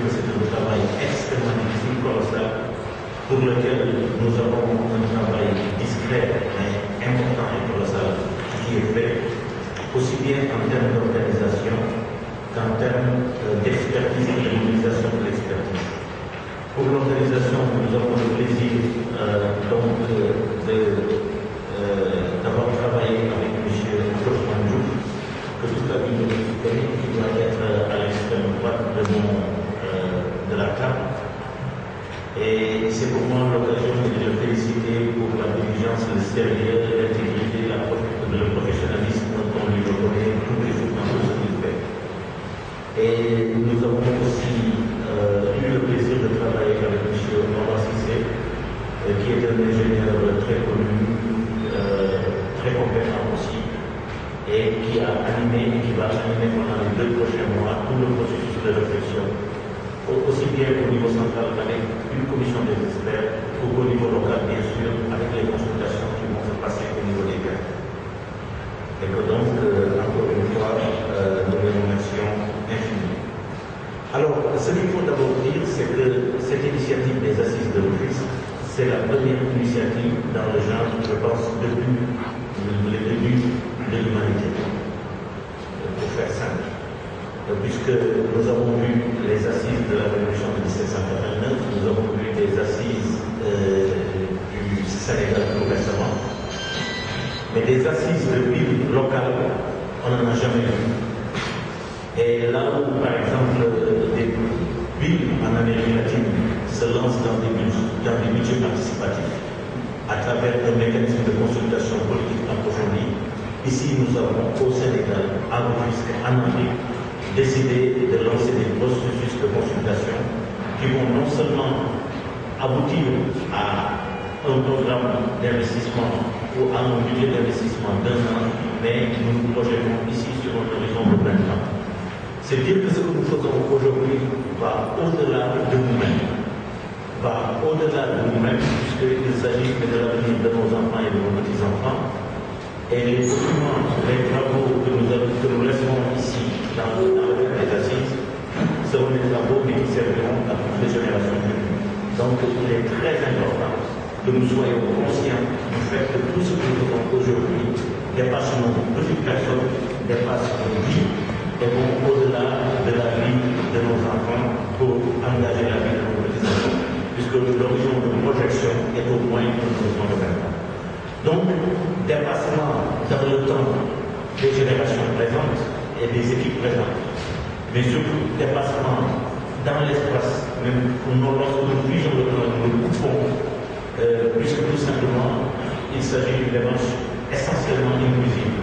que c'est un travail extrêmement difficile, colossal, pour lequel nous avons un travail discret, mais important et colossal qui est fait, aussi bien en termes d'organisation qu'en termes d'expertise et de mobilisation de l'expertise. Pour l'organisation, nous avons le plaisir d'avoir travaillé avec M. Ousmane Diouf, que toute la ville connaît, qui doit être à l'extrême droite de la table. Et c'est pour moi l'occasion de le féliciter pour la diligence, le sérieux, l'intégrité, le professionnalisme dont on lui reconnaît tous les jours dans tout ce qu'il fait. Et nous avons aussi eu le plaisir de travailler avec M. Omar Cissé, qui est un ingénieur très connu, très compétent aussi, et qui a animé et qui va animer pendant les 2 prochains mois tout le processus de réflexion, aussi bien au niveau central avec une commission des experts, qu'au niveau local, bien sûr, avec les consultations qui vont se passer au niveau des gains. Et que donc, encore une fois, nous les remercions infiniment. Alors, ce qu'il faut d'abord dire, c'est que cette initiative des assises de l'Office, c'est la première initiative dans le genre, je pense, depuis les débuts de l'humanité. Pour faire simple. Puisque nous avons vu les assises de la Révolution de 1789, nous avons vu les assises du Sénégal tout récemment, mais des assises de villes locales, on n'en a jamais vu. Et là où, par exemple, des villes en Amérique latine se lancent dans des budgets participatifs à travers un mécanisme de consultation politique approfondie, ici nous avons au Sénégal, à Rufisque, en Afrique, décidé de lancer des processus de consultation qui vont non seulement aboutir à un programme d'investissement ou à un budget d'investissement d'1 an, mais nous nous projetons ici sur un horizon de 20 ans. C'est dire que ce que nous faisons aujourd'hui va au-delà de nous-mêmes, puisqu'il s'agit de l'avenir de nos enfants et de nos petits-enfants. Et les documents, les travaux que nous laisserons ici dans le cadre des assises seront des travaux qui serviront à toutes les générations futures. Donc il est très important que nous soyons conscients du fait que tout ce que nous faisons aujourd'hui dépasse nos petites personnes, dépasse nos vies et vont au-delà de la vie de nos enfants pour engager la vie de nos petits-enfants, puisque l'horizon de projection est au moins une horizon de 20 ans. Donc, dépassement dans le temps des générations présentes et des équipes présentes, mais surtout dépassement dans l'espace, même lorsque nous figeons le temps, nous le coupons, puisque tout simplement, il s'agit d'une démarche essentiellement inclusive.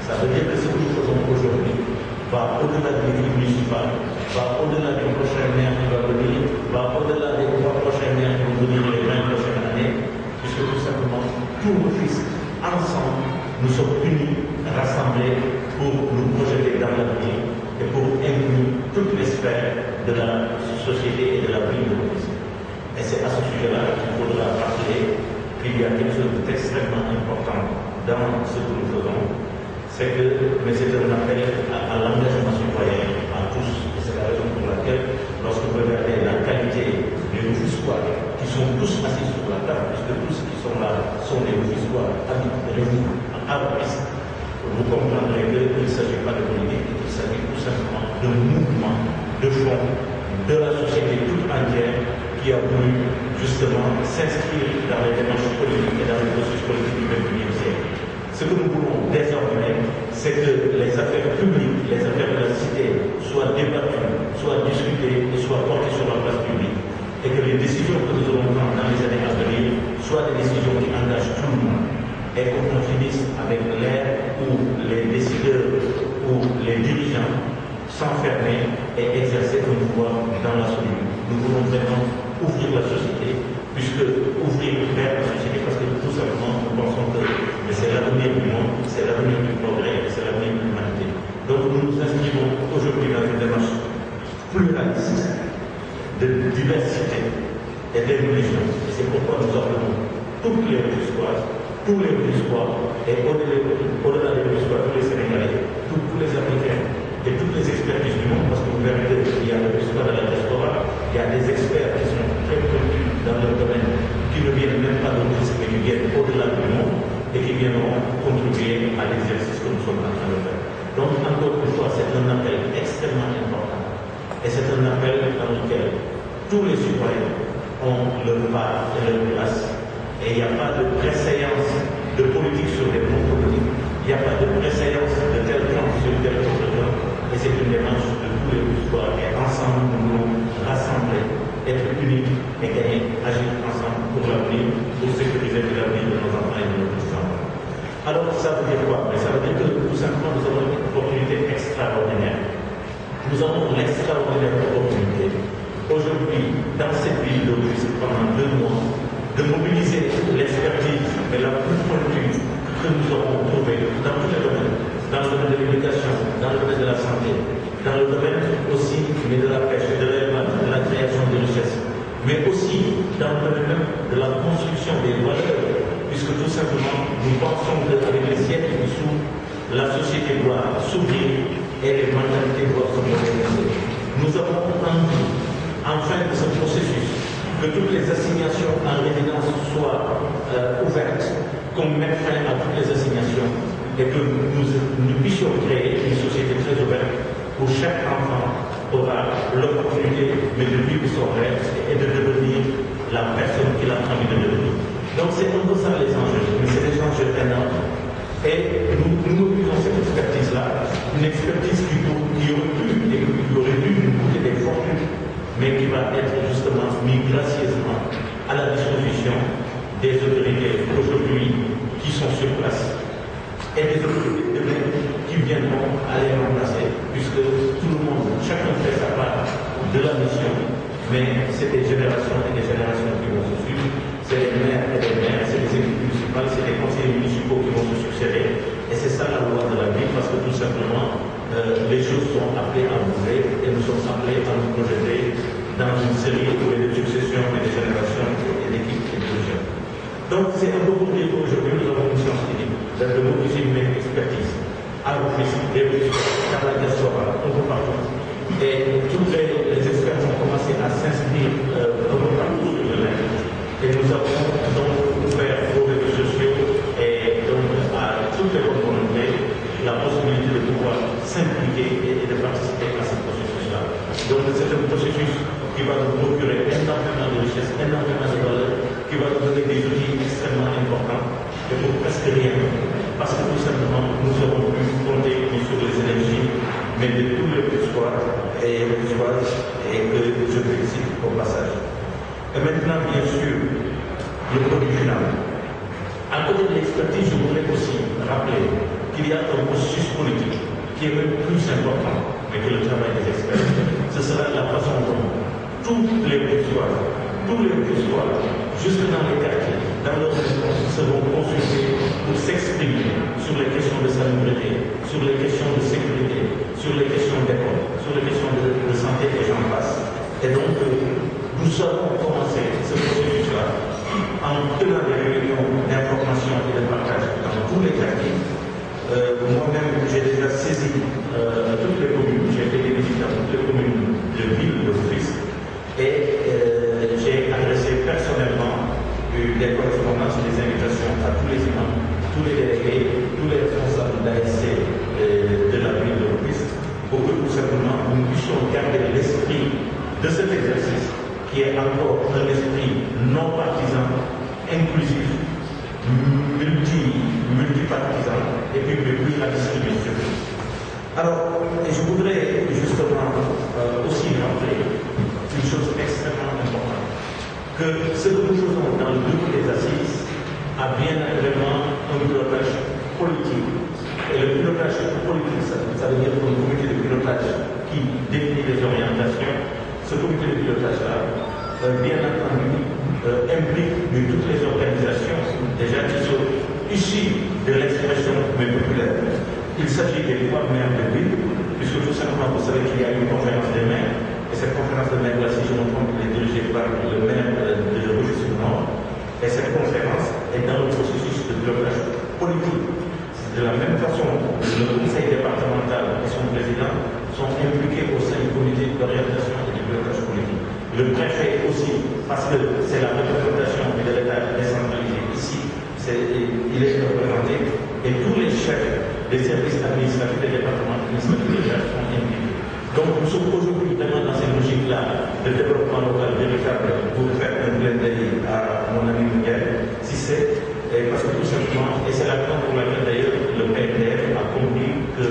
Ça veut dire que ce que nous faisons aujourd'hui va au-delà de l'équipe municipale, va au-delà du prochain maire qui va venir, va au-delà des 3 prochains maires qui vont venir les 20 prochaines années, puisque tout simplement, tout le fils, ensemble, nous sommes unis, rassemblés pour nous projeter dans l'avenir et pour inclure toutes les sphères de la société et de la vie de l'Office. Et c'est à ce sujet-là qu'il faudra rappeler qu'il y a quelque chose d'extrêmement important dans ce que nous faisons, c'est un appel à l'engagement citoyen, à tous. Et c'est la raison pour laquelle, lorsque vous regardez la qualité des Rufisquois, qui sont tous assis sur la table, puisque tous ceux qui sont là sont des Rufisquois, résident à Rufisque, vous comprendrez qu'il ne s'agit pas de politique, il s'agit tout simplement d'un mouvement de fond de la société toute entière qui a voulu justement s'inscrire dans les démarches politiques et dans les processus politiques du XXIe siècle. Ce que nous voulons désormais, c'est que les affaires publiques, les affaires de la cité soient débattues, soient discutées et soient portées sur la place publique. Et que les décisions que nous allons prendre dans les années à venir soient des décisions qui engagent tout le monde. Et qu'on finisse avec l'ère où les décideurs ou les dirigeants s'enfermer et exercer un pouvoir dans la solitude. Nous voulons vraiment ouvrir la société, puisque ouvrir vers la société, parce que tout simplement, nous pensons que c'est l'avenir du monde, c'est l'avenir du progrès, c'est l'avenir de l'humanité. Donc nous nous inscrivons aujourd'hui dans une démarche pluraliste, de diversité et d'inclusion. Et c'est pourquoi nous appelons toutes les Rufisquoises, tous les Rufisquois, et au-delà des Rufisquois, tous les Sénégalais, tous les Africains, et toutes les expertises du monde, parce que vous verrez qu'il y a le Rufisquois de la diaspora, qui ne viennent même pas de l'Office, mais qui viennent au-delà du monde et qui viendront contribuer à l'exercice que nous sommes en train de faire. Donc, encore une fois, c'est un appel extrêmement important. Et c'est un appel dans lequel tous les citoyens ont leur part et leur place. Et il n'y a pas de préséance de politique sur des bons politiques. Il n'y a pas de préséance de tel plan sur tel autre plan. Et c'est une démarche de tous les citoyens. Et ensemble, nous voulons rassembler, être unis et gagner, agir ensemble pour l'avenir, pour sécuriser l'avenir de nos enfants et de nos petits-enfants. Alors, ça veut dire quoi? Ça veut dire que tout simplement, nous avons une opportunité extraordinaire. Nous avons l'extraordinaire opportunité, aujourd'hui, dans cette ville de Rufisque, pendant 2 mois, de mobiliser l'expertise, mais la plus pointue que nous aurons trouvée dans tous les domaines, dans le domaine de l'éducation, dans le domaine de la santé, dans le domaine aussi mais de la pêche, de l'élevage, de la création de richesses, mais aussi dans le domaine de la construction des valeurs, puisque tout simplement, nous pensons qu'avec les siècles qui s'ouvrent, la société doit s'ouvrir et les mentalités doivent se moderniser. Nous avons envie, enfin de ce processus, que toutes les assignations en résidence soient ouvertes, qu'on mette fin à toutes les assignations et que nous puissions créer une société très ouverte où chaque enfant aura l'opportunité de vivre son rêve et de devenir la personne qu'il a envie de devenir. Donc c'est un peu ça les enjeux, mais c'est des enjeux énormes. Et nous mobilisons cette expertise-là, une expertise qui aurait pu et qui aurait dû nous coûter des fortunes, mais qui va être justement mise gracieusement à la disposition des autorités aujourd'hui qui sont sur place et des autorités demain qui viendront à les remplacer, puisque tout le monde, chacun fait sa part de la mission, mais c'est des générations et des générations qui vont se suivre. C'est les maires et les maires, c'est les équipes municipales, c'est les conseillers municipaux qui vont se succéder. Et c'est ça la loi de la vie, parce que tout simplement, les choses sont appelées à bouger et nous sommes appelés à nous projeter dans une série de successions et de générations et d'équipes et de jeunes. Donc c'est un peu pour dire qu'aujourd'hui nous avons une science clinique de mobiliser une expertise à l'office, dans la diaspora, un peu partout. Et tous les experts ont commencé à s'inscrire un peu partout sur le net. Et nous avons donc ouvert aux réseaux sociaux et donc à toutes les bonnes volontés la possibilité de pouvoir s'impliquer et de participer à ce processus-là. Donc c'est un processus qui va nous procurer énormément de richesses, énormément de valeurs, qui va nous donner des outils extrêmement importants et pour presque rien. Parce que tout simplement, nous aurons pu compter sur les énergies, mais de tous les espoirs et que je félicite au passage. Et maintenant, bien sûr, le produit final. À côté de l'expertise, je voudrais aussi rappeler qu'il y a un processus politique qui est même plus important que le travail des experts. Ce sera la façon dont tous les territoires, jusque dans les quartiers, dans leurs réponses, seront consultés pour s'exprimer sur les questions de salubrité, sur les questions de sécurité, sur les questions d'école, sur les questions de santé et j'en passe. Et donc, nous allons commencer ce processus-là en tenant des réunions d'information et de partage dans tous les quartiers. Moi-même, j'ai déjà saisi toutes les communes, j'ai fait des visites dans toutes les communes de ville de Rufisque et j'ai adressé personnellement des correspondances, des invitations à tous les imams, tous les délégués, tous les responsables d'ASC de la ville de Rufisque pour que tout simplement nous puissions garder l'esprit de cet exercice qui est encore un esprit non partisan, inclusif, multipartisan et puis plus la distribution. Alors, je voudrais justement aussi rappeler une chose extrêmement importante, que ce que nous faisons dans le bureau des assises a bien vraiment un pilotage politique. Et le pilotage politique, ça veut dire un comité de pilotage qui définit les orientations. Ce comité de pilotage-là, bien entendu, implique toutes les organisations déjà qui sont issues de l'expression populaire. Il s'agit des 3 maires de ville, puisque tout simplement vous savez qu'il y a une conférence des maires, et cette conférence de maires, si je me trompe, est dirigée par le maire de Rufisque-Nord, et cette conférence est dans le processus de pilotage politique. De la même façon, le conseil départemental et son président sont impliqués au sein du comité d'orientation et du pilotage politique. Le préfet aussi, parce que c'est la représentation de l'État il est représenté et tous les chefs des services administratifs des départements administratifs déjà sont impliqués. Donc nous sommes aujourd'hui vraiment dans cette logique-là de développement local véritable pour faire un clin d'œil à mon ami Miguel Cissé, parce que tout simplement, et c'est la raison pour laquelle d'ailleurs le PNR a compris que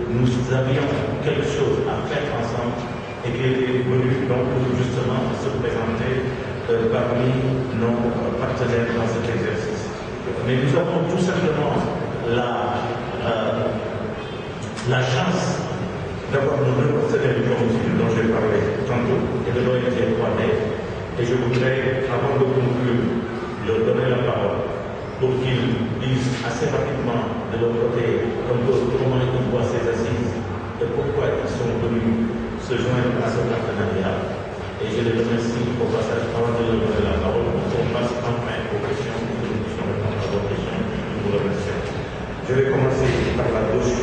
nous avions quelque chose à faire ensemble et qu'il est venu donc pour justement se présenter parmi nos partenaires dans cet exercice. Mais nous avons tout simplement la chance d'avoir nos deux partenaires dont j'ai parlé tantôt et de l'ONG 3D. Et je voudrais, avant de conclure, leur donner la parole pour qu'ils disent assez rapidement de leur côté un peu comment ils voient ces assises et pourquoi ils sont venus se joindre à ce partenariat. Et je les remercie au passage avant de leur donner la parole pour qu'on passe enfin aux questions et que nous puissions répondre à vos questions. Je vous remercie. Je vais commencer par la gauche.